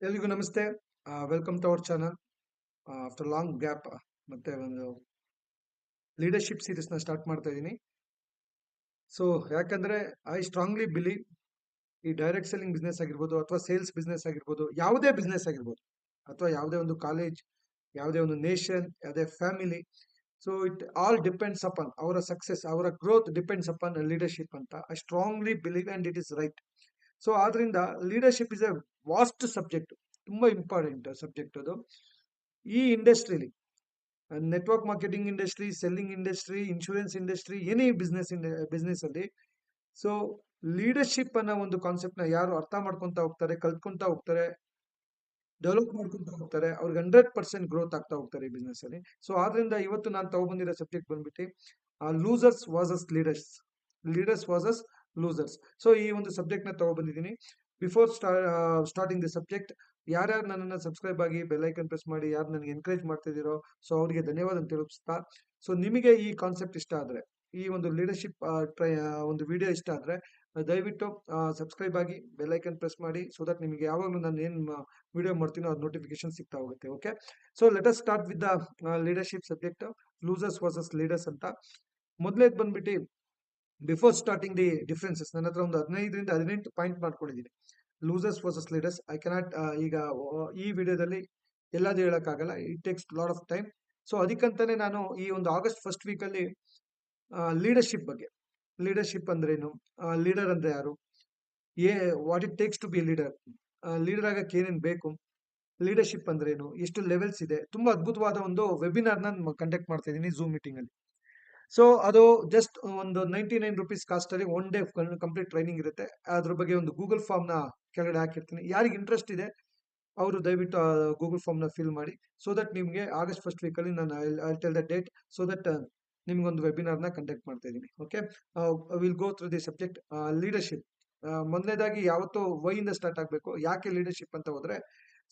ಎಲ್ರಿಗೂ ನಮಸ್ತೆ. Welcome to our channel. After long gap ಮತ್ತೆ ಒಂದು ಲೀಡರ್ಶಿಪ್ ಸೀರೀಸ್ನ ಸ್ಟಾರ್ಟ್ ಮಾಡ್ತಾ ಇದ್ದೀನಿ. ಸೊ ಯಾಕಂದ್ರೆ ಐ ಸ್ಟ್ರಾಂಗ್ಲಿ ಬಿಲೀವ್ ಈ ಡೈರೆಕ್ಟ್ ಸೆಲ್ಲಿಂಗ್ ಬಿಸ್ನೆಸ್ ಆಗಿರ್ಬೋದು ಅಥವಾ ಸೇಲ್ಸ್ ಬಿಸ್ನೆಸ್ ಆಗಿರ್ಬೋದು, ಯಾವುದೇ ಬಿಸ್ನೆಸ್ ಆಗಿರ್ಬೋದು, ಅಥವಾ ಯಾವುದೇ ಒಂದು ಕಾಲೇಜ್, ಯಾವುದೇ ಒಂದು ನೇಷನ್, ಯಾವುದೇ family. So it all depends upon ಅವರ ಸಕ್ಸಸ್, ಅವರ ಗ್ರೋತ್ ಡಿಪೆಂಡ್ಸ್ ಅಪಾನ್ ಲೀಡರ್ಶಿಪ್ ಅಂತ I strongly believe and it is right. So ಆದ್ರಿಂದ leadership is a vast subject, ತುಂಬಾ ಇಂಪಾರ್ಟೆಂಟ್ ಸಬ್ಜೆಕ್ಟ್ ಅದು. ಈ ಇಂಡಸ್ಟ್ರಿಲಿ network marketing industry, selling industry, insurance industry, ಏನೇ business ಅಲ್ಲಿ ಸೊ ಲೀಡರ್ಶಿಪ್ ಅನ್ನೋ ಒಂದು ಕಾನ್ಸೆಪ್ಟ್ ನ ಯಾರು ಅರ್ಥ ಮಾಡ್ಕೊಂತ ಹೋಗ್ತಾರೆ, ಕಲ್ತ್ಕೊಂತ ಹೋಗ್ತಾರೆ, ಡೆವಲಪ್ ಮಾಡ್ಕೊಂತ ಹೋಗ್ತಾರೆ, ಅವ್ರಿಗೆ 100% ಗ್ರೋತ್ ಆಗ್ತಾ ಹೋಗ್ತಾರೆ ಈ ಬಿಸ್ನೆಸ್ ಅಲ್ಲಿ. ಸೊ ಆದ್ರಿಂದ ಇವತ್ತು ನಾನು ತಗೊಬಂದಿರೋ ಸಬ್ಜೆಕ್ಟ್ ಬಂದ್ಬಿಟ್ಟು losers ವಾಸಸ್ leaders, leaders ವಾಸಸ್ losers. So ಈ ಒಂದು ಸಬ್ಜೆಕ್ಟ್ ನ ತಗೊಬಂದಿದ್ದೀನಿ. ಬಿಫೋರ್ ಸ್ಟಾರ್ಟಿಂಗ್ ದಿ ಸಬ್ಜೆಕ್ಟ್, ಯಾರ್ಯಾರು ನನ್ನನ್ನು ಸಬ್ಸ್ಕ್ರೈಬ್ ಆಗಿ ಬೆಲ್ ಐಕನ್ ಪ್ರೆಸ್ ಮಾಡಿ ಯಾರು ನನಗೆ ಎನ್ಕರೇಜ್ ಮಾಡ್ತಿದ್ದೀರೋ, ಸೊ ಅವರಿಗೆ ಧನ್ಯವಾದ ಅಂತ ತಿಳಿಸ್ತಾ, ಸೊ ನಿಮಗೆ ಈ ಕಾನ್ಸೆಪ್ಟ್ ಇಷ್ಟ ಆದ್ರೆ, ಈ ಒಂದು ಲೀಡರ್ಶಿಪ್ ಒಂದು ವಿಡಿಯೋ ಇಷ್ಟ ಆದ್ರೆ ದಯವಿಟ್ಟು ಸಬ್ಸ್ಕ್ರೈಬ್ ಆಗಿ ಬೆಲ್ ಐಕನ್ ಪ್ರೆಸ್ ಮಾಡಿ, ಸೊ ದಟ್ ನಿಮಗೆ ಯಾವಾಗಲೂ ನಾನು ಏನು ವಿಡಿಯೋ ಮಾಡ್ತೀನೋ ಅದು ನೋಟಿಫಿಕೇಶನ್ ಸಿಗ್ತಾ ಹೋಗುತ್ತೆ. Okay, so let us start with the leadership subject, losers versus leaders ಅಂತ. ಮೊದಲೇದು ಬಂದ್ಬಿಟ್ಟು, ಬಿಫೋರ್ ಸ್ಟಾರ್ಟಿಂಗ್ ದಿ ಡಿಫ್ರೆನ್ಸಸ್, ನನ್ನ ಹತ್ರ ಒಂದು 15ರಿಂದ 18 ಪಾಯಿಂಟ್ ಮಾಡ್ಕೊಂಡಿದ್ದೀನಿ. Losers versus leaders I cannot ಈಗ ಈ ವಿಡಿಯೋದಲ್ಲಿ ಎಲ್ಲದೂ ಹೇಳಕ್ಕಾಗಲ್ಲ, it takes lot of time. So ಅದಕ್ಕಂತಾನೆ ನಾನು ಈ ಒಂದು ಆಗಸ್ಟ್ ಫಸ್ಟ್ ವೀಕ್ ಅಲ್ಲಿ ಲೀಡರ್ಶಿಪ್ ಬಗ್ಗೆ, ಲೀಡರ್ಶಿಪ್ ಅಂದ್ರೇನು, ಲೀಡರ್ ಅಂದ್ರೆ ಯಾರು, what it takes to be leader, leader ಆಗಕ್ಕೆ ಏನೇನು ಬೇಕು, ಲೀಡರ್ಶಿಪ್ ಅಂದ್ರೇನು, ಎಷ್ಟು ಲೆವೆಲ್ಸ್ ಇದೆ, ತುಂಬಾ ಅದ್ಭುತವಾದ ಒಂದು ವೆಬಿನಾರ್ ನಾನು ಕಂಡಕ್ಟ್ ಮಾಡ್ತಾ ಇದ್ದೀನಿ ಝೂಮ್ ಮೀಟಿಂಗ್ ಅಲ್ಲಿ. ಸೊ ಅದು ಜಸ್ಟ್ ಒಂದು 99 ರುಪೀಸ್ ಕಾಸ್ಟ್ ಅಲ್ಲಿ 1 ಡೇ ಕಂಪ್ಲೀಟ್ ಟ್ರೈನಿಂಗ್ ಇರುತ್ತೆ. ಅದ್ರ ಬಗ್ಗೆ ಒಂದು ಗೂಗಲ್ ಫಾರ್ಮ್ ನ ಕೆಳಗಡೆ ಹಾಕಿರ್ತೀನಿ. ಯಾರಿಗೆ ಇಂಟ್ರೆಸ್ಟ್ ಇದೆ ಅವರು ದಯವಿಟ್ಟು ಗೂಗಲ್ ಫಾರ್ಮ್ ನ ಫಿಲ್ ಮಾಡಿ, ಸೊ ದಟ್ ನಿಮಗೆ ಆಗಸ್ಟ್ ಫಸ್ಟ್ ವೀಕ್ ಅಲ್ಲಿ ನಾನು I tell the date, so that ನಿಮ್ಗೊಂದು ವೆಬಿನಾರ್ ನ ಕಂಡಕ್ಟ್ ಮಾಡ್ತಾ ಇದ್ದೀನಿ. Okay, will go through the subject leadership. ಮೊದಲನೇದಾಗಿ ಯಾವತ್ತೋ ವೈ ಇಂದ ಸ್ಟಾರ್ಟ್ ಆಗಬೇಕು, ಯಾಕೆ ಲೀಡರ್ಶಿಪ್ ಅಂತ ಹೋದ್ರೆ,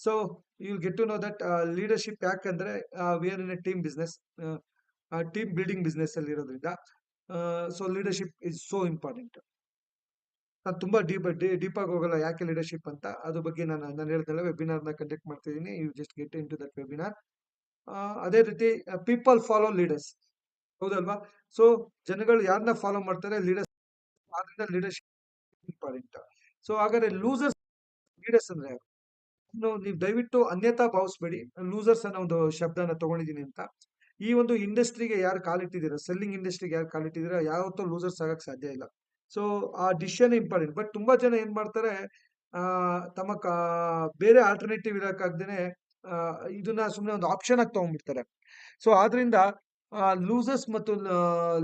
so you get to know that leadership ಯಾಕಂದ್ರೆ we are in a team business, team building business ಅಲ್ಲಿ ಇರೋದ್ರಿಂದ so leadership is so important. ನಾನು ತುಂಬಾ ಡೀಪ್ ಆಗಿ ಹೋಗಲ್ಲ ಯಾಕೆ ಲೀಡರ್ಶಿಪ್ ಅಂತ, ಅದ್ರ ಬಗ್ಗೆ ನಾನು ಹೇಳ್ದಲ್ಲ ವೆಬಿನಾರ್ ನ ಕಂಡಕ್ಟ್ ಮಾಡ್ತಿದ್ದೀನಿ. You just get into that webinar. ಅದೇ ರೀತಿ ಪೀಪಲ್ ಫಾಲೋ ಲೀಡರ್ಸ್, ಹೌದಲ್ವಾ? ಸೊ ಜನಗಳು ಯಾರನ್ನ ಫಾಲೋ ಮಾಡ್ತಾರೆ, ಲೀಡರ್ಸ್. ಆದ್ರಿಂದ ಲೀಡರ್ಶಿಪ್ ಇಂಪಾರ್ಟೆಂಟ್. ಸೊ ಹಾಗಾದ್ರೆ ಲೂಸರ್ಸ್ ಲೀಡರ್ಸ್ ಅಂದ್ರೆ ಯಾರು? ನೀವು ದಯವಿಟ್ಟು ಅನ್ಯತಾ ಭಾವಿಸ್ಬೇಡಿ, ಲೂಸರ್ಸ್ ಅನ್ನೋ ಒಂದು ಶಬ್ದನ ತಗೊಂಡಿದ್ದೀನಿ ಅಂತ. ಈ ಒಂದು ಇಂಡಸ್ಟ್ರಿಗೆ ಯಾರು ಕಾಲಿಟ್ಟಿದ್ದೀರಾ, ಸೆಲ್ಲಿಂಗ್ ಇಂಡಸ್ಟ್ರಿಗೆ ಯಾರು ಕಾಲಿಟ್ಟಿದ್ದೀರಾ, ಯಾವತ್ತೂ ಲೂಸರ್ಸ್ ಆಗಕ್ ಸಾಧ್ಯ ಇಲ್ಲ. ಸೊ ಆ ಡಿಸಿಷನ್ ಇಂಪಾರ್ಟೆಂಟ್. ಬಟ್ ತುಂಬಾ ಜನ ಏನ್ ಮಾಡ್ತಾರೆ, ಆ ತಮ್ಮ ಬೇರೆ ಆಲ್ಟರ್ನೇಟಿವ್ ಇರಕ್ಕಾಗ್ದೇನೆ ಇದನ್ನ ಸುಮ್ಮನೆ ಒಂದು ಆಪ್ಷನ್ ಆಗಿ ತಗೊಂಡ್ಬಿಡ್ತಾರೆ. ಸೊ ಆದ್ರಿಂದ ಲೂಸರ್ಸ್ ಮತ್ತು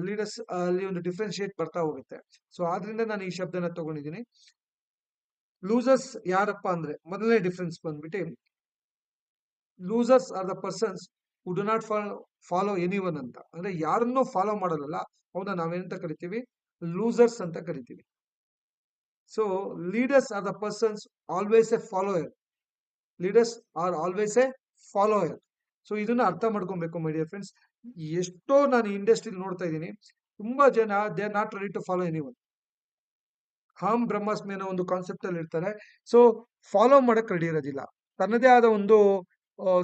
ಲೀಡರ್ಸ್ ಅಲ್ಲಿ ಒಂದು ಡಿಫ್ರೆನ್ಶಿಯೇಟ್ ಬರ್ತಾ ಹೋಗುತ್ತೆ. ಸೊ ಆದ್ರಿಂದ ನಾನು ಈ ಶಬ್ದನ ತಗೊಂಡಿದ್ದೀನಿ. ಲೂಸರ್ಸ್ ಯಾರಪ್ಪ ಅಂದ್ರೆ, ಮೊದಲನೇ ಡಿಫ್ರೆನ್ಸ್ ಬಂದ್ಬಿಟ್ಟು, ಲೂಸರ್ಸ್ ಆರ್ ದ ಪರ್ಸನ್ಸ್ ಹು ಡು ನಾಟ್ ಫಾಲೋ ಎನಿವನ್ ಅಂತ. ಅಂದ್ರೆ ಯಾರನ್ನೂ ಫಾಲೋ ಮಾಡಲ್ಲ, ಅವನ್ನ ನಾವೇನಂತ ಕರಿತೀವಿ, ಲೂಸರ್ಸ್ ಅಂತ ಕರಿತೀವಿ. So leaders are the persons always a follower, leaders are always a follower. So ಇದನ್ನ ಅರ್ಥ ಮಾಡ್ಕೊಬೇಕು ಮೈ ಡಿಯರ್ ಫ್ರೆಂಡ್ಸ್. ಎಷ್ಟೋ ನಾನು ಇಂಡಸ್ಟ್ರಿ ನೋಡ್ತಾ ಇದ್ದೀನಿ, ತುಂಬಾ ಜನ they are not ready to follow anyone. ಹಾಂ ಬ್ರಹ್ಮಾಸ್ಮಿ ಅನ್ನೋ ಒಂದು ಕಾನ್ಸೆಪ್ಟ್ ಅಲ್ಲಿ ಇರ್ತಾರೆ. ಸೊ ಫಾಲೋ ಮಾಡಕ್ ರೆಡಿ ಇರೋದಿಲ್ಲ, ತನ್ನದೇ ಆದ ಒಂದು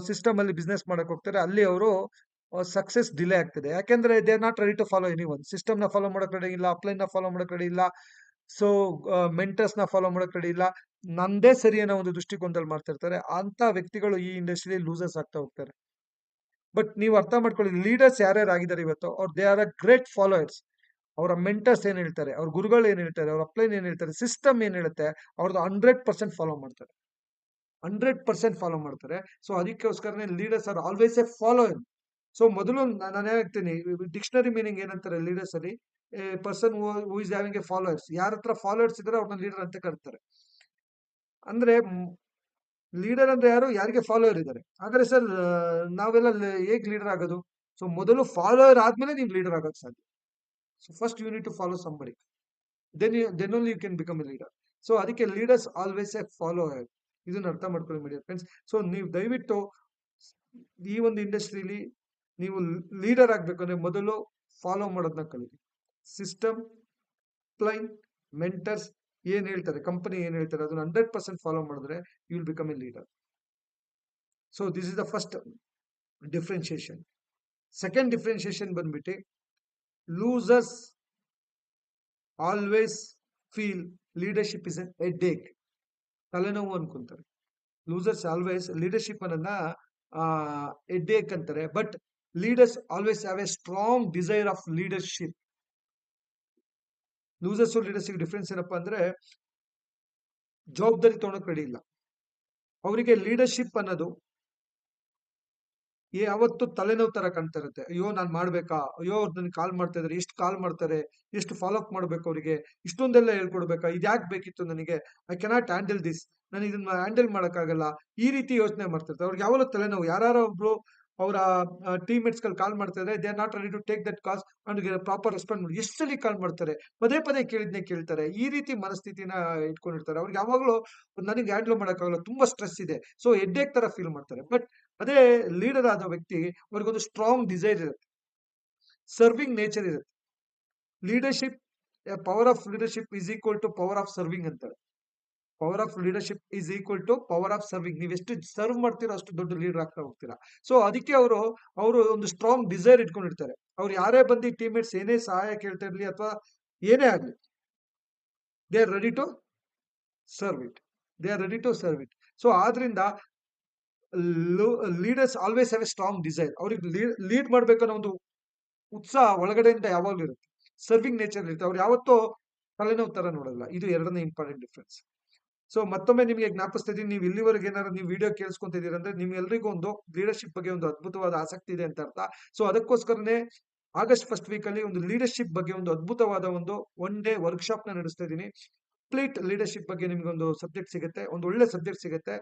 ಸಿಸ್ಟಮ್ ಅಲ್ಲಿ ಬಿಸ್ನೆಸ್ ಮಾಡಕ್ ಹೋಗ್ತಾರೆ, ಅಲ್ಲಿ ಅವರು ಸಕ್ಸಸ್ ಡಿಲೇ ಆಗ್ತದೆ. ಯಾಕೆಂದ್ರೆ they are not ready to follow anyone. System ನ ಫಾಲೋ ಮಾಡಕ್ ರೆಡಿ ಇಲ್ಲ, ಅಪ್ಲೈನ್ ನ ಫಾಲೋ ಮಾಡಕ್ ರೆಡಿ ಇಲ್ಲ, ಸೊ ಮೆಂಟರ್ಸ್ ನ ಫಾಲೋ ಮಾಡಕ್ ರೆಡಿ ಇಲ್ಲ, ನಂದೇ ಸರಿ ಅನ್ನೋ ಒಂದು ದೃಷ್ಟಿಕೋನದಲ್ಲಿ ಮಾಡ್ತಿರ್ತಾರೆ. ಅಂತ ವ್ಯಕ್ತಿಗಳು ಈ ಇಂಡಸ್ಟ್ರಿ ಲೂಸರ್ಸ್ ಆಗ್ತಾ ಹೋಗ್ತಾರೆ. ಬಟ್ ನೀವು ಅರ್ಥ ಮಾಡ್ಕೊಳ್ಳಿ, ಲೀಡರ್ಸ್ ಯಾರ್ಯಾರು ಆಗಿದ್ದಾರೆ ಇವತ್ತು, ಅವ್ರು they are a great followers. ಅವರ ಮೆಂಟರ್ಸ್ ಏನ್ ಹೇಳ್ತಾರೆ, ಅವ್ರ ಗುರುಗಳು ಏನ್ ಹೇಳ್ತಾರೆ, ಅವ್ರ ಅಪ್ಲೈನ್ ಏನ್ ಹೇಳ್ತಾರೆ, ಸಿಸ್ಟಮ್ ಏನ್ ಹೇಳುತ್ತೆ, ಅವ್ರದ್ದು 100% ಫಾಲೋ ಮಾಡ್ತಾರೆ, 100% ಫಾಲೋ ಮಾಡ್ತಾರೆ. ಸೊ ಅದಕ್ಕೋಸ್ಕರನೇ leaders are always a follower. So ಮೊದಲು ನಾನು ಹೇಳ್ತೀನಿ, ಡಿಕ್ಷನರಿ ಮೀನಿಂಗ್ ಏನಂತಾರೆ ಲೀಡರ್ಸ್ ಅಲ್ಲಿ, person who is having A followers. ಯಾರ ಹತ್ರ ಫಾಲೋಯರ್ಸ್ ಇದಾರೆ ಅವ್ರನ್ನ ಲೀಡರ್ ಅಂತ ಕರೀತಾರೆ. ಅಂದ್ರೆ ಲೀಡರ್ ಅಂದ್ರೆ ಯಾರು, ಯಾರಿಗೆ ಫಾಲೋಯರ್ ಇದ್ದಾರೆ. ಹಾಗಾದ್ರೆ ಸರ್ ನಾವೆಲ್ಲ ಹೇಗ್ ಲೀಡರ್ ಆಗೋದು? ಸೊ ಮೊದಲು ಫಾಲೋಯರ್ ಆದ್ಮೇಲೆ ನೀವು ಲೀಡರ್ ಆಗೋದು ಸಾಧ್ಯ. So first you need to follow somebody, then only you can become a leader. So ಅದಕ್ಕೆ ಲೀಡರ್ಸ್ ಆಲ್ವೇಸ್ ಎ ಫಾಲೋಯರ್. ಇದನ್ನ ಅರ್ಥ ಮಾಡ್ಕೊಳ್ಳಿ ಮೈ ಡಿಯರ್ ಫ್ರೆಂಡ್ಸ್. ಸೊ ನೀವು ದಯವಿಟ್ಟು ಈ ಒಂದು ಇಂಡಸ್ಟ್ರಿಲಿ ನೀವು ಲೀಡರ್ ಆಗ್ಬೇಕಂದ್ರೆ ಮೊದಲು ಫಾಲೋ ಮಾಡೋದನ್ನ ಕಲೀರಿ. ಸಿಸ್ಟಮ್, ಪ್ಲೈನ್, ಮೆಂಟರ್ಸ್, ಏನ್ ಹೇಳ್ತಾರೆ, ಕಂಪನಿ ಏನ್ ಹೇಳ್ತಾರೆ ಅದನ್ನ 100% ಫಾಲೋ ಮಾಡಿದ್ರೆ you will become a leader. So this is the first differentiation. Second differentiation ಬಂದ್ಬಿಟ್ಟು losers always feel leadership is an headache, ತಲೆನೋವು ಅನ್ಕೊಂತಾರೆ. ಲೂಸರ್ಸ್ ಆಲ್ವೇಸ್ ಲೀಡರ್ಶಿಪ್ ಅನ್ನೋದನ್ನ ಹೆಡ್ಏಕ್ ಅಂತಾರೆ. But leaders always have a strong desire of leadership. Losers leadership difference ಏನಪ್ಪಾ ಅಂದ್ರೆ ಜವಾಬ್ದಾರಿ ತಗೊಳಕ್ ready ಇಲ್ಲ. ಅವರಿಗೆ ಲೀಡರ್ಶಿಪ್ ಅನ್ನೋದು ಯಾವತ್ತು ತಲೆನೋವು ತರ ಕಾಣ್ತಾ ಇರುತ್ತೆ. ಅಯ್ಯೋ ನಾನ್ ಮಾಡ್ಬೇಕಾ, ಅಯ್ಯೋ ಅವ್ರು ನನ್ಗೆ ಕಾಲ್ ಮಾಡ್ತಾ ಇದಾರೆ, ಎಷ್ಟು ಕಾಲ್ ಮಾಡ್ತಾರೆ, ಎಷ್ಟು ಫಾಲೋ ಅಪ್ ಮಾಡ್ಬೇಕು, ಅವರಿಗೆ ಇಷ್ಟೊಂದೆಲ್ಲ ಹೇಳ್ಕೊಡ್ಬೇಕಾ, ಇದ್ಯಾಕ್ ಬೇಕಿತ್ತು ನನಗೆ, ಐ ಕೆನಾಟ್ ಹ್ಯಾಂಡಲ್ ದಿಸ್, ನಾನು ಇದನ್ನ ಹ್ಯಾಂಡಲ್ ಮಾಡಕ್ಕಾಗಲ್ಲ, ಈ ರೀತಿ ಯೋಚನೆ ಮಾಡ್ತಿರ್ತಾರೆ. ಅವ್ರಿಗೆ ಯಾವತ್ತೂ ತಲೆನೋವು. ಯಾರು ಒಬ್ರು ಅವರ ಟೀಮ್ಮೇಟ್ಸ್ ಗಳು ಕಾಲ್ ಮಾಡ್ತಾ ಇದ್ರೆ they are not ready to take that cause and proper respond ಮಾಡಿ. ಎಷ್ಟು ಸಲ ಕಾಲ್ ಮಾಡ್ತಾರೆ, ಪದೇ ಪದೇ ಕೇಳಿದ್ನೆ ಕೇಳ್ತಾರೆ, ಈ ರೀತಿ ಮನಸ್ಥಿತಿನ ಇಟ್ಕೊಂಡಿರ್ತಾರೆ. ಅವ್ರಿಗೆ ಯಾವಾಗ್ಲೂ ನನಗೆ ಹ್ಯಾಂಡಲ್ ಮಾಡಕ್ಕಾಗಲ್ಲ, ತುಂಬಾ ಸ್ಟ್ರೆಸ್ ಇದೆ, ಸೊ ಹೆಡ್ಡೇಕ್ ತರ ಫೀಲ್ ಮಾಡ್ತಾರೆ. ಬಟ್ ಅದೇ ಲೀಡರ್ ಆದ ವ್ಯಕ್ತಿ ಅವ್ರಿಗೊಂದು ಸ್ಟ್ರಾಂಗ್ ಡಿಸೈರ್ ಇರುತ್ತೆ, ಸರ್ವಿಂಗ್ ನೇಚರ್ ಇರುತ್ತೆ. Leadership, power of leadership is equal to power of serving ಅಂತಾರೆ. Power of leadership is equal to power of serving. ನೀವು ಎಷ್ಟು ಸರ್ವ್ ಮಾಡ್ತೀರೋ ಅಷ್ಟು ದೊಡ್ಡ ಲೀಡರ್ ಆಗ್ತಾ ಹೋಗ್ತೀರಾ. ಸೊ ಅದಕ್ಕೆ ಅವರು ಒಂದು ಸ್ಟ್ರಾಂಗ್ ಡಿಸೈರ್ ಇಟ್ಕೊಂಡಿರ್ತಾರೆ. ಅವ್ರು ಯಾರೇ ಬಂದು ಟೀಮ್ಮೇಟ್ಸ್ ಏನೇ ಸಹಾಯ ಕೇಳ್ತಾ ಇರ್ಲಿ ಅಥವಾ ಏನೇ ಆಗ್ಲಿ, they are ready to serve it, they are ready to serve it. So ಆದ್ರಿಂದ leaders always have a strong desire. ಅವ್ರಿಗೆ ಲೀಡ್ ಮಾಡ್ಬೇಕನ್ನೋ ಒಂದು ಉತ್ಸಾಹ ಒಳಗಡೆಯಿಂದ ಯಾವಾಗ್ಲೂ ಇರುತ್ತೆ, ಸರ್ವಿಂಗ್ ನೇಚರ್ ಇರುತ್ತೆ. ಅವ್ರು ಯಾವತ್ತೂ ತಲೆನೋವು ತರ ನೋಡಲ್ಲ. ಇದು ಎರಡನೇ ಇಂಪಾರ್ಟೆಂಟ್ ಡಿಫ್ರೆನ್ಸ್. ಸೊ ಮತ್ತೊಮ್ಮೆ ನಿಮಗೆ ಜ್ಞಾಪಿಸ್ತಾ ಇದೀನಿ, ನೀವು ಇಲ್ಲಿವರೆಗೆ ಏನಾದ್ರು ನೀವು ವಿಡಿಯೋ ಕೇಳಿಸ್ಕೊಂತಿದ್ದೀರ ಅಂದ್ರೆ ನಿಮ್ಗೆಲ್ರಿಗೂ ಒಂದು ಲೀಡರ್ಶಿಪ್ ಬಗ್ಗೆ ಒಂದು ಅದ್ಭುತವಾದ ಆಸಕ್ತಿ ಇದೆ ಅಂತ ಅರ್ಥ. ಸೊ ಅದಕ್ಕೋಸ್ಕರನೇ ಆಗಸ್ಟ್ ಫಸ್ಟ್ ವೀಕ್ ಅಲ್ಲಿ ಒಂದು ಲೀಡರ್ಶಿಪ್ ಬಗ್ಗೆ ಒಂದು ಅದ್ಭುತವಾದ ಒಂದು 1 ಡೇ ವರ್ಕ್ಶಾಪ್ ನ ನಡೆಸ್ತಾ ಇದ್ದೀನಿ. ಕಂಪ್ಲೀಟ್ ಲೀಡರ್ಶಿಪ್ ಬಗ್ಗೆ ನಿಮ್ಗೆ ಒಂದು ಸಬ್ಜೆಕ್ಟ್ ಸಿಗುತ್ತೆ, ಒಂದು ಒಳ್ಳೆ ಸಬ್ಜೆಕ್ಟ್ ಸಿಗುತ್ತೆ.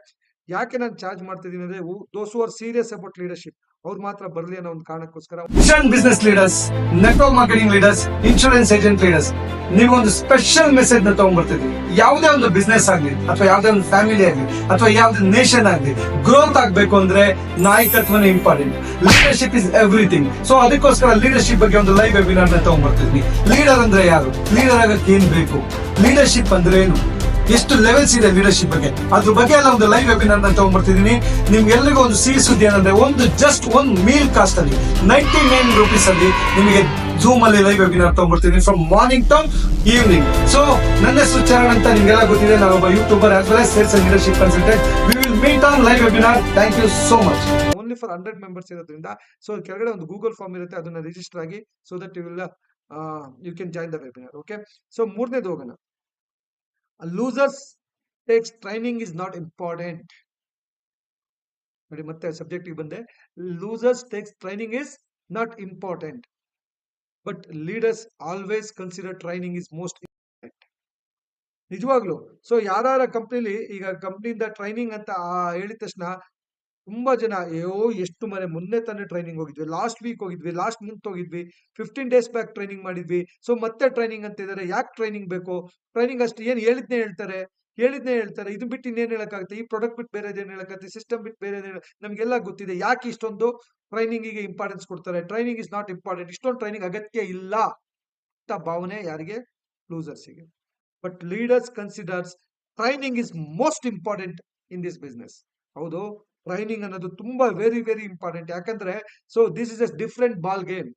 ಯಾಕೆ ನಾನು ಚಾರ್ಜ್ ಮಾಡ್ತಿದ್ದೀನಿ ಅಂದ್ರೆ those who are serious about leadership ಅವ್ರು ಮಾತ್ರ ಬರ್ಲಿ ಅನ್ನೋ ಒಂದು ಕಾರಣಕ್ಕೋಸ್ಕರ. Business leaders, network marketing leaders, insurance agent leaders, ನೀವು ಒಂದು ಸ್ಪೆಷಲ್ ಮೆಸೇಜ್ ನ ತಗೊಂಡ್ಬರ್ತಿದ್ವಿ. ಯಾವುದೇ ಒಂದು ಬಿಸ್ನೆಸ್ ಆಗ್ಲಿ ಅಥವಾ ಯಾವುದೇ ಒಂದು ಫ್ಯಾಮಿಲಿ ಆಗ್ಲಿ ಅಥವಾ ಯಾವುದೇ ನೇಷನ್ ಆಗ್ಲಿ ಗ್ರೋತ್ ಆಗ್ಬೇಕು ಅಂದ್ರೆ ನಾಯಕತ್ವನೇ important. Leadership is everything. So ಅದಕ್ಕೋಸ್ಕರ ಲೀಡರ್ಶಿಪ್ ಬಗ್ಗೆ ಒಂದು ಲೈವ್ ವೆಬಿನಾರ್ ನ ತಗೊಂಡ್ಬರ್ತಿದ್ವಿ. ಲೀಡರ್ ಅಂದ್ರೆ ಯಾರು, ಲೀಡರ್ ಆಗಕ್ಕೆ ಏನ್ ಬೇಕು, ಲೀಡರ್ಶಿಪ್ ಅಂದ್ರೆ ಏನು, ಎಷ್ಟು ಲೆವೆಲ್ಸ್ ಇದೆ ಲೀಡರ್ಶಿಪ್ ಬಗ್ಗೆ, ಅದ್ರ ಬಗ್ಗೆ ಎಲ್ಲ ಒಂದು ಲೈವ್ ವೆಬಿನಾರ್ ನ ತಗೊಂಡ್ಬರ್ತಿದೀನಿ. ನಿಮ್ಗೆಲ್ಲರಿಗೂ ಒಂದು ಸಿಹಿ ಸುದ್ದಿ ಏನಂದ್ರೆ ಒಂದು ಮೀಲ್ ಕಾಸ್ಟ್ ಅಲ್ಲಿ 99 ರೂಪೀಸ್ ಅಲ್ಲಿ ನಿಮಗೆ ಜೂಮ್ ಅಲ್ಲಿ ಲೈವ್ ವೆಬಿನಾರ್ ತಗೊಂಡ್ಬರ್ತಿದೀನಿ from morning to evening. So ನನ್ನ ಹೆಸರು ಚರಣ್ ಅಂತ ನಿಮ್ಗೆಲ್ಲ ಗೊತ್ತಿದೆ. ನಾನು ಒಬ್ಬ YouTuber as well as sales and leadership consultant. We will meet on live webinar. Thank you so much. Only for 100 members ಇರೋದ್ರಿಂದ ಸೊ ಕೆಳಗಡೆ ಒಂದು ಗೂಗಲ್ ಫಾರ್ಮ್ ಇರುತ್ತೆ, ಅದನ್ನ ರಿಜಿಸ್ಟರ್ ಆಗಿ so that you can join the webinar. Okay, so ಮೂರನೇದು ಹೋಗೋಣ. Losers takes training is not important. ನೋಡಿ ಮತ್ತೆ ಸಬ್ಜೆಕ್ಟ್ ಬಂದೆ. Losers takes training is not important, but leaders always consider training is most important. ನಿಜವಾಗ್ಲು. So ಯಾರ ಕಂಪ್ನಿಲಿ ಈಗ ಕಂಪ್ನಿಯಿಂದ training ಅಂತ ಹೇಳಿದ ತಕ್ಷಣ ತುಂಬಾ ಜನ ಅಯ್ಯೋ ಎಷ್ಟು ಮೊನ್ನೆ ತಾನೇ ಟ್ರೈನಿಂಗ್ ಹೋಗಿದ್ವಿ, ಲಾಸ್ಟ್ ವೀಕ್ ಹೋಗಿದ್ವಿ, ಲಾಸ್ಟ್ ಮಂತ್ ಹೋಗಿದ್ವಿ, 15 ಡೇಸ್ ಬ್ಯಾಕ್ ಟ್ರೈನಿಂಗ್ ಮಾಡಿದ್ವಿ, ಸೊ ಮತ್ತೆ ಟ್ರೈನಿಂಗ್ ಅಂತ ಇದಾರೆ, ಯಾಕೆ ಟ್ರೈನಿಂಗ್ ಬೇಕು, ಟ್ರೈನಿಂಗ್ ಅಷ್ಟು ಏನ್ ಹೇಳಿದ್ನೇ ಹೇಳ್ತಾರೆ, ಇದು ಬಿಟ್ಟು ಇನ್ನೇನ್ ಹೇಳಕ್ಕಾಗುತ್ತೆ, ಈ ಪ್ರಾಡಕ್ಟ್ ಬಿಟ್ಟು ಬೇರೆ ಏನ್ ಹೇಳಕ್ಕಾಗುತ್ತೆ, ಸಿಸ್ಟಮ್ ಬಿಟ್ಟು ಬೇರೆ ನಮ್ಗೆಲ್ಲ ಗೊತ್ತಿದೆ, ಯಾಕೆ ಇಷ್ಟೊಂದು ಟ್ರೈನಿಂಗ್ ಗೆ ಇಂಪಾರ್ಟೆನ್ಸ್ ಕೊಡ್ತಾರೆ, ಟ್ರೈನಿಂಗ್ ಇಸ್ ನಾಟ್ ಇಂಪಾರ್ಟೆಂಟ್, ಇಷ್ಟೊಂದು ಟ್ರೈನಿಂಗ್ ಅಗತ್ಯ ಇಲ್ಲ ಅಂತ ಭಾವನೆ ಯಾರಿಗೆ, ಲೂಸರ್ಸ್ಗೆ. But leaders considers training is most important in this business. ಹೌದು, ಟ್ರೈನಿಂಗ್ ಅನ್ನೋದು ತುಂಬಾ ವೆರಿ ವೆರಿ ಇಂಪಾರ್ಟೆಂಟ್. ಯಾಕಂದ್ರೆ so this is a different ball game.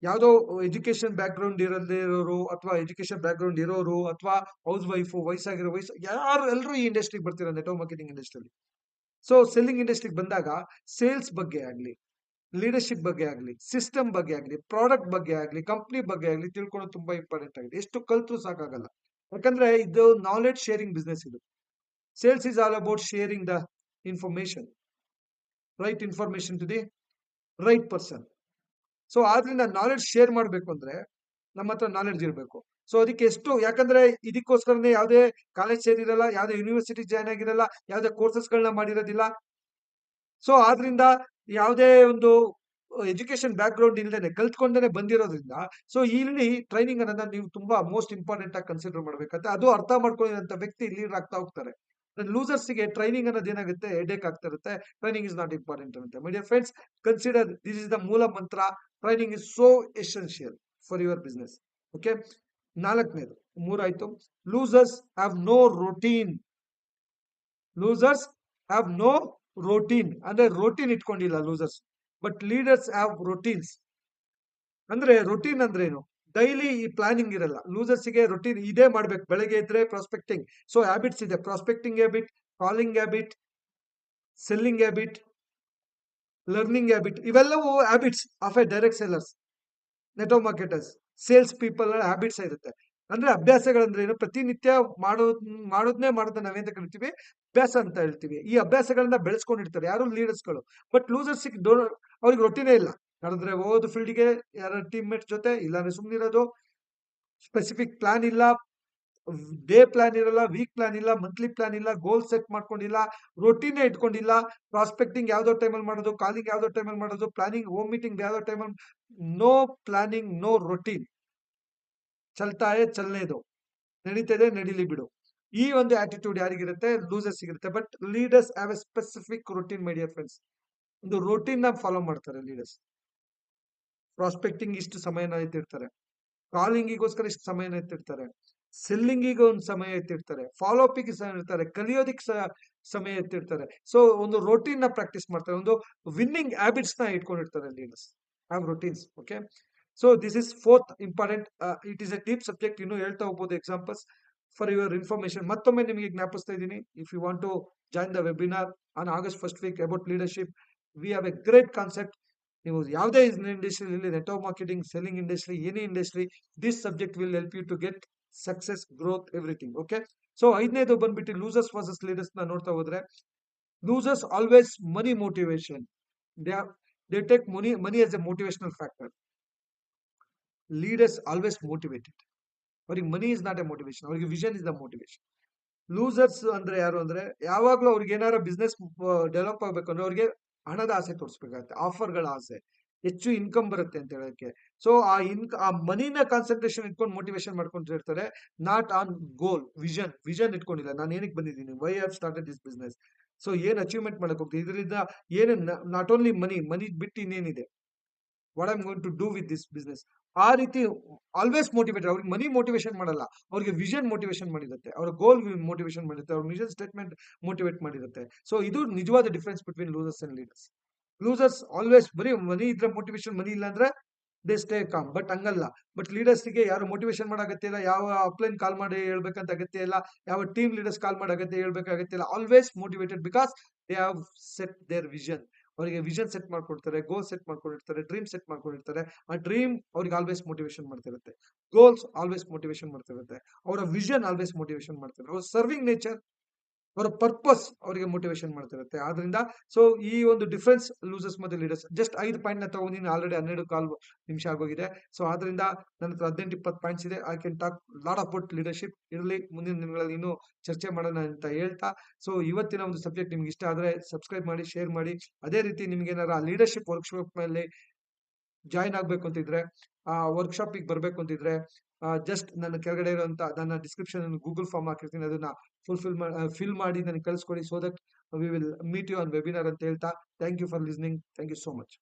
ಯಾವ್ದೋ ಎಜುಕೇಶನ್ ಬ್ಯಾಕ್ ಗ್ರೌಂಡ್ ಇರೋರು ಅಥವಾ ಎಜುಕೇಶನ್ ಬ್ಯಾಕ್ ಗ್ರೌಂಡ್ ಇರೋರು ಅಥವಾ ಹೌಸ್ ವೈಫು, ವಯಸ್ಸಾಗಿರೋ ಯಾರು ಎಲ್ಲರೂ ಈ ಇಂಡಸ್ಟ್ರಿಗೆ ಬರ್ತಿರೋ ನೆಟ್ವರ್ಕ್ ಮಾರ್ಕೆಟಿಂಗ್ ಇಂಡಸ್ಟ್ರಿಯಲ್ಲಿ. ಸೊ ಸೆಲ್ಲಿಂಗ್ ಇಂಡಸ್ಟ್ರಿಗೆ ಬಂದಾಗ ಸೇಲ್ಸ್ ಬಗ್ಗೆ ಆಗ್ಲಿ, ಲೀಡರ್ಶಿಪ್ ಬಗ್ಗೆ ಆಗ್ಲಿ, ಸಿಸ್ಟಮ್ ಬಗ್ಗೆ ಆಗ್ಲಿ, ಪ್ರಾಡಕ್ಟ್ ಬಗ್ಗೆ ಆಗ್ಲಿ, ಕಂಪ್ನಿ ಬಗ್ಗೆ ಆಗ್ಲಿ ತಿಳ್ಕೊಳ್ಳೋದು ತುಂಬಾ ಇಂಪಾರ್ಟೆಂಟ್ ಆಗಿದೆ. ಎಷ್ಟು ಕಲ್ತ್ರೂ ಸಾಕಾಗಲ್ಲ. ಯಾಕಂದ್ರೆ ಇದು ನಾಲೆಡ್ಜ್ ಶೇರಿಂಗ್ ಬಿಸ್ನೆಸ್. ಇದು sales is all about sharing the information, right information to the right person. So ಆದ್ರಿಂದ ನಾಲೆಡ್ಜ್ ಶೇರ್ ಮಾಡ್ಬೇಕು ಅಂದ್ರೆ ನಮ್ಮ ಹತ್ರ ನಾಲೆಡ್ಜ್ ಇರಬೇಕು. ಸೊ ಅದಕ್ಕೆ ಯಾಕಂದ್ರೆ ಇದಕ್ಕೋಸ್ಕರನೇ ಯಾವ್ದೇ ಕಾಲೇಜ್ ಸೇರಿರಲ್ಲ, ಯಾವ್ದೇ ಯೂನಿವರ್ಸಿಟಿ ಜಾಯ್ನ್ ಆಗಿರಲ್ಲ, ಯಾವ್ದೇ ಕೋರ್ಸಸ್ ಗಳನ್ನ ಮಾಡಿರೋದಿಲ್ಲ. ಸೊ ಆದ್ರಿಂದ ಯಾವುದೇ ಒಂದು ಎಜುಕೇಶನ್ ಬ್ಯಾಕ್ ಗ್ರೌಂಡ್ ಇಲ್ದೇನೆ ಕಲ್ತ್ಕೊಂಡೇನೆ ಬಂದಿರೋದ್ರಿಂದ ಸೊ ಇಲ್ಲಿ ಟ್ರೈನಿಂಗ್ ಅನ್ನೋದನ್ನ ನೀವು ತುಂಬಾ ಮೋಸ್ಟ್ ಇಂಪಾರ್ಟೆಂಟ್ ಆಗಿ ಕನ್ಸಿಡರ್ ಮಾಡ್ಬೇಕಂತ, ಅದು ಅರ್ಥ ಮಾಡ್ಕೊಳ್ಳಿದಂತ ವ್ಯಕ್ತಿ ಲೀಡರ್ ಆಗ್ತಾ ಹೋಗ್ತಾರೆ. ಲೂಸರ್ಸ್ ಗೆ ಟ್ರೈನಿಂಗ್ ಅನ್ನೋದು ಏನಾಗುತ್ತೆ, ಹೆಡೇಕ್ ಆಗ್ತಾ ಇರುತ್ತೆ. ಟ್ರೈನಿಂಗ್ ಇಸ್ ನಾಟ್ ಇಂಪಾರ್ಟೆಂಟ್ ಅಂತ. My dear friends, consider this is the ಮೂಲ ಮಂತ್ರ. Training is so essential for your business. Okay, ನಾಲ್ಕನೇದು, ಮೂರಾಯ್ತು. Losers have no routine. Losers have no routine ಅಂದ್ರೆ ರೋಟೀನ್ ಇಟ್ಕೊಂಡಿಲ್ಲ losers. But leaders have routines. ಅಂದ್ರೆ routine ಅಂದ್ರೆ ಏನು? ಡೈಲಿ ಈ ಪ್ಲಾನಿಂಗ್ ಇರಲ್ಲ. ಲೂಸರ್ಸ್ಗೆ ರೊಟೀನ್ ಇದೇ ಮಾಡ್ಬೇಕು. ಬೆಳಗ್ಗೆ ಇದ್ರೆ ಪ್ರಾಸ್ಪೆಕ್ಟಿಂಗ್, ಸೊ ಹ್ಯಾಬಿಟ್ಸ್ ಇದೆ. Prospecting habit, calling habit, selling habit, learning habit, ಇವೆಲ್ಲವೂ habits of a direct sellers, network marketers, sales people habits ಇರುತ್ತೆ. ಅಂದ್ರೆ ಅಭ್ಯಾಸಗಳಂದ್ರೆ ಏನು? ಪ್ರತಿನಿತ್ಯ ಮಾಡೋದನ್ನೇ ಮಾಡೋದನ್ನ ನಾವೇಂತ ಕರಿತೀವಿ? ಅಭ್ಯಾಸ ಅಂತ ಹೇಳ್ತೀವಿ. ಈ ಅಭ್ಯಾಸಗಳನ್ನ ಬೆಳೆಸ್ಕೊಂಡಿರ್ತಾರೆ ಯಾರು? ಲೀಡರ್ಸ್ಗಳು. ಬಟ್ ಲೂಸರ್ಸ್ ಅವ್ರಿಗೆ ರೊಟ್ಟಿನೇ ಇಲ್ಲ. ನಡೆದ್ರೆ ಹೋಗೋದು ಫೀಲ್ಡ್ಗೆ, ಯಾರ ಟೀಮ್ ಮೇಟ್ಸ್ ಜೊತೆ, ಇಲ್ಲಾಂದ್ರೆ ಸುಮ್ಮನಿರೋದು. ಸ್ಪೆಸಿಫಿಕ್ ಪ್ಲಾನ್ ಇಲ್ಲ, ಡೇ ಪ್ಲಾನ್ ಇರಲ್ಲ, ವೀಕ್ ಪ್ಲಾನ್ ಇಲ್ಲ, ಮಂತ್ಲಿ ಪ್ಲಾನ್ ಇಲ್ಲ, ಗೋಲ್ ಸೆಟ್ ಮಾಡ್ಕೊಂಡಿಲ್ಲ, ರೊಟೀನೇ ಇಟ್ಕೊಂಡಿಲ್ಲ. ಪ್ರಾಸ್ಪೆಕ್ಟಿಂಗ್ ಯಾವ್ದೋ ಟೈಮಲ್ಲಿ ಮಾಡೋದು, ಕಾಲಿಂಗ್ ಯಾವ್ದೋ ಟೈಮಲ್ಲಿ ಮಾಡೋದು, ಪ್ಲಾನಿಂಗ್, ಹೋಮ್ ಮೀಟಿಂಗ್ ಯಾವ್ದೋ ಟೈಮಲ್ಲಿ. No planning, no routine. ಚಲ್ತಾಯೇ ಚಲನೆ ಇದು, ನಡೀತದೆ ನಡೀಲಿ ಬಿಡು. ಈ ಒಂದು ಆಟಿಟ್ಯೂಡ್ ಯಾರಿಗಿರುತ್ತೆ? ಲೂಸರ್ಸ್ ಇರುತ್ತೆ. But leaders have a specific routine, my dear friends. ಒಂದು ರೊಟೀನ್ ನ ಫಾಲೋ ಮಾಡ್ತಾರೆ ಲೀಡರ್ಸ್. ಪ್ರಾಸ್ಪೆಕ್ಟಿಂಗ್ ಇಷ್ಟು ಸಮಯನ ಎತ್ತಿರ್ತಾರೆ, ಕಾಲಿಂಗಿಗೋಸ್ಕರ ಇಷ್ಟು ಸಮಯನ ಎತ್ತಿರ್ತಾರೆ, ಸೆಲ್ಲಿಂಗಿಗೆ ಒಂದು ಸಮಯ ಎತ್ತಿರ್ತಾರೆ, ಫಾಲೋ ಅಪ್ಗೆ ಸಮಯ ಇರ್ತಾರೆ, ಕಲಿಯೋದಿಕ್ ಸಮಯ ಎತ್ತಿರ್ತಾರೆ. ಸೊ ಒಂದು ರೊಟೀನ್ ನ ಪ್ರಾಕ್ಟೀಸ್ ಮಾಡ್ತಾರೆ, ಒಂದು ವಿನ್ನಿಂಗ್ ಹ್ಯಾಬಿಟ್ಸ್ ನ ಇಟ್ಕೊಂಡಿರ್ತಾರೆ leaders. Have routines. Okay, so this is fourth important. It is A deep subject. ಇನ್ನು ಹೇಳ್ತಾ ಹೋಗ್ಬೋದು ಎಕ್ಸಾಂಪಲ್ಸ್ ಫಾರ್ ಯುವರ್ ಇನ್ಫಾರ್ಮೇಶನ್. ಮತ್ತೊಮ್ಮೆ ನಿಮಗೆ ಜ್ಞಾಪಿಸ್ತಾ ಇದ್ದೀನಿ, if you want to join the webinar on August 1st week about leadership, we have a great concept. ನೀವು ಯಾವುದೇ industry, network marketing, selling industry, any industry, this subject will help you to get success, growth, everything. Okay, so ಐದನೇದು ಬಂದ್ಬಿಟ್ಟು losers versus leaders ನ ನೋಡ್ತಾ ಹೋದ್ರೆ, losers always money motivation. They take money as a motivational factor. Leaders always motivated. ಅವ್ರಿಗೆ money is not A motivation, ಅವ್ರಿಗೆ vision is the motivation. Losers ಅಂದ್ರೆ ಯಾರು ಅಂದ್ರೆ, ಯಾವಾಗ್ಲೂ ಅವ್ರಿಗೆ ಏನಾರ ಬಿಸ್ನೆಸ್ ಡೆವಲಪ್ ಆಗ್ಬೇಕು ಅಂದ್ರೆ ಅವ್ರಿಗೆ ಹಣದ ಆಸೆ ತೋರಿಸ್ಬೇಕಾಗತ್ತೆ, ಆಫರ್ಗಳ ಆಸೆ, ಹೆಚ್ಚು ಇನ್ಕಮ್ ಬರುತ್ತೆ ಅಂತ ಹೇಳಕ್ಕೆ. ಸೊ ಆ ಮನಿನ ಕಾನ್ಸಂಟ್ರೇಷನ್ ಇಟ್ಕೊಂಡು ಮೋಟಿವೇಶನ್ ಮಾಡ್ಕೊಂಡಿರ್ತಾರೆ, ನಾಟ್ ಆನ್ ಗೋಲ್. ವಿಷನ್ ಇಟ್ಕೊಂಡಿಲ್ಲ. ನಾನು ಏನಕ್ಕೆ ಬಂದಿದ್ದೀನಿ, why have started this business, so ಏನ್ ಅಚೀವ್ಮೆಂಟ್ ಮಾಡಕ್ ಹೋಗ್ತೀನಿ, ಇದರಿಂದ ಏನೇನ್, ನಾಟ್ ಓನ್ಲಿ ಮನಿ ಬಿಟ್ಟು ಇನ್ನೇನಿದೆ, what I'm going to do with this business. ಆ ರೀತಿ ಆಲ್ವೇಸ್ ಮೋಟಿವೇಟೆಡ್. ಅವ್ರಿಗೆ ಮನಿ ಮೋಟಿವೇಶನ್ ಮಾಡಲ್ಲ, ಅವ್ರಿಗೆ ವಿಷನ್ ಮೋಟಿವೇಶನ್ ಮಾಡಿರುತ್ತೆ, ಅವ್ರ ಗೋಲ್ ಮೋಟಿವೇಶನ್ ಮಾಡಿರುತ್ತೆ, ಅವ್ರ ವಿಷನ್ ಸ್ಟೇಟ್ಮೆಂಟ್ ಮೋಟಿವೇಟ್ ಮಾಡಿರುತ್ತೆ. ಸೊ ಇದು ನಿಜವಾದ difference between losers and leaders. Losers always ಬರೀ ಮನಿ ಇದ್ರೆ ಮೋಟಿವೇಶನ್, ಮನಿ ಇಲ್ಲ ಅಂದ್ರೆ ದೇ ಸ್ಟೇ ಕಾಮ್. ಬಟ್ ಹಂಗಲ್ಲ. ಬಟ್ ಲೀಡರ್ಸ್ಗೆ ಯಾರು ಮೋಟಿವೇಶನ್ ಮಾಡೋ ಅಗತ್ಯ ಇಲ್ಲ, ಯಾವ ಅಪ್ಲೈನ್ ಕಾಲ್ ಮಾಡಿ ಹೇಳ್ಬೇಕಂತ ಅಗತ್ಯ ಇಲ್ಲ, ಯಾವ ಟೀಮ್ ಲೀಡರ್ಸ್ ಕಾಲ್ ಮಾಡಿ ಹೇಳ್ಬೇಕಾಗತ್ಯ ಇಲ್ಲ. Always motivated because they have set their vision. ಅವರಿಗೆ ವಿಷನ್ ಸೆಟ್ ಮಾಡ್ಕೊಡ್ತಾರೆ, ಗೋಲ್ ಸೆಟ್ ಮಾಡ್ಕೊಂಡಿರ್ತಾರೆ, ಡ್ರೀಮ್ ಸೆಟ್ ಮಾಡ್ಕೊಂಡಿರ್ತಾರೆ. ಆ ಡ್ರೀಮ್ ಅವ್ರಿಗೆ ಆಲ್ವೇಸ್ ಮೋಟಿವೇಶನ್ ಮಾಡ್ತಿರುತ್ತೆ, ಗೋಲ್ಸ್ ಆಲ್ವೇಸ್ ಮೋಟಿವೇಶನ್ ಮಾಡ್ತಿರುತ್ತೆ, ಅವರ ವಿಷನ್ ಆಲ್ವೇಸ್ ಮೋಟಿವೇಶನ್ ಮಾಡ್ತಿರುತ್ತೆ, ಅವ್ರ ಸರ್ವಿಂಗ್ ನೇಚರ್, ಅವರ ಪರ್ಪಸ್ ಅವರಿಗೆ ಮೋಟಿವೇಶನ್ ಮಾಡ್ತಿರುತ್ತೆ. ಆದ್ರಿಂದ ಸೊ ಈ ಒಂದು ಡಿಫ್ರೆನ್ಸ್ ಲೂಸರ್ಸ್ ಮತ್ತು ಲೀಡರ್ಸ್. ಜಸ್ಟ್ 5 ಪಾಯಿಂಟ್ ನ ತಗೊಂಡಿನಿ, ಆಲ್ರೆಡಿ 12 ನಿಮಿಷ ಆಗೋಗಿದೆ. ಸೊ ಆದ್ರಿಂದ ನನ್ನ ಹತ್ರ 18-20 ಪಾಯಿಂಟ್ಸ್ ಇದೆ. I can talk lot about leadership. ಇರಲಿ, ಮುಂದಿನ ದಿನಗಳಲ್ಲಿ ಇನ್ನೂ ಚರ್ಚೆ ಮಾಡೋಣ ಅಂತ ಹೇಳ್ತಾ, ಸೊ ಇವತ್ತಿನ ಒಂದು ಸಬ್ಜೆಕ್ಟ್ ನಿಮ್ಗೆ ಇಷ್ಟ ಆದ್ರೆ ಸಬ್ಸ್ಕ್ರೈಬ್ ಮಾಡಿ, ಶೇರ್ ಮಾಡಿ. ಅದೇ ರೀತಿ ನಿಮ್ಗೆ ಏನಾರ ಲೀಡರ್ಶಿಪ್ ವರ್ಕ್ಶಾಪ್ ಮೇಲೆ ಜಾಯಿನ್ ಆಗ್ಬೇಕು ಅಂತಿದ್ರೆ, ಆ ವರ್ಕ್ಶಾಪಿಗೆ ಬರ್ಬೇಕು ಅಂತಿದ್ರೆ, ಜಸ್ಟ್ ನನ್ನ ಕೆಳಗಡೆ ಇರುವಂತ ನನ್ನ ಡಿಸ್ಕ್ರಿಪ್ಷನ್ ಗೂಗಲ್ ಫಾರ್ಮ್ ಹಾಕಿರ್ತೀನಿ, ಅದನ್ನ ಫಿಲ್ ಮಾಡಿ ನನಗೆ ಕಳಿಸ್ಕೊಡಿ. So that we will meet you on webinar ಅಂತ ಹೇಳ್ತಾ, thank you for listening. Thank you so much.